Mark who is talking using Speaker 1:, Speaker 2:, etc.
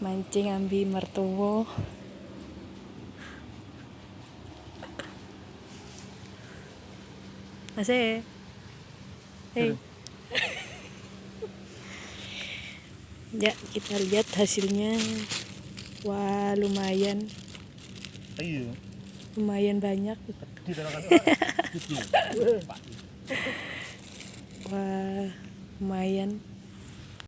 Speaker 1: Mancing ambi mertuwo. Masih. Hei. Ya, kita lihat hasilnya. Wah, lumayan.
Speaker 2: Iya.
Speaker 1: Lumayan banyak. Wah, lumayan.